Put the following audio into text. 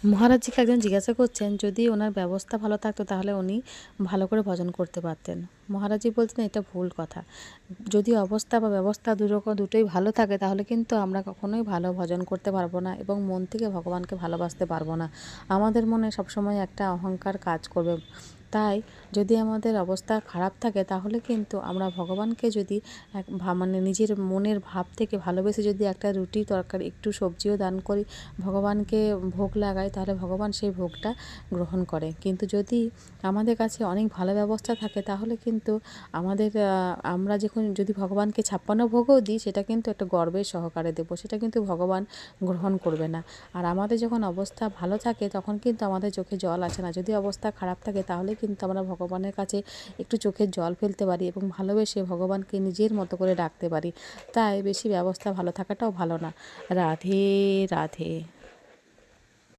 মহারাজজিকে একজন জিজ্ঞাসা করছেন যদি ওনার ব্যবস্থা ভালো থাকতো তাহলে উনি ভালো করে ভজন করতে পারতেন। মহারাজজি বলছেন এটা ভুল কথা। যদি অবস্থা বা ব্যবস্থা দুটোই ভালো থাকে তাহলে কিন্তু আমরা কখনোই ভালো ভজন করতে পারবো না এবং মন থেকে ভগবানকে ভালোবাসতে পারবো না। আমাদের মনে সবসময় একটা অহংকার কাজ করবে। তাই যদি আমাদের অবস্থা খারাপ থাকে তাহলে কিন্তু আমরা ভগবানকে যদি মানে নিজের মনের ভাব থেকে ভালোবেসে যদি একটা রুটি তরকারি একটু সবজিও দান করি, ভগবানকে ভোগ লাগাই, তাহলে ভগবান সেই ভোগটা গ্রহণ করে। কিন্তু যদি আমাদের কাছে অনেক ভালো ব্যবস্থা থাকে তাহলে কিন্তু আমরা যখন যদি ভগবানকে 56 ভোগও দিই সেটা কিন্তু একটা গর্বের সহকারে দেবো, সেটা কিন্তু ভগবান গ্রহণ করবে না। আর আমাদের যখন অবস্থা ভালো থাকে তখন কিন্তু আমাদের চোখে জল আসে না। যদি অবস্থা খারাপ থাকে তাহলে কিন্তু আমরা ভগবানের কাছে একটু চোখের জল ফেলতে পারি এবং ভালোবেসে ভগবানকে নিজের মতো করে ডাকতে পারি। তাই বেশি ব্যবস্থা ভালো থাকাটাও ভালো না। রাধে রাধে।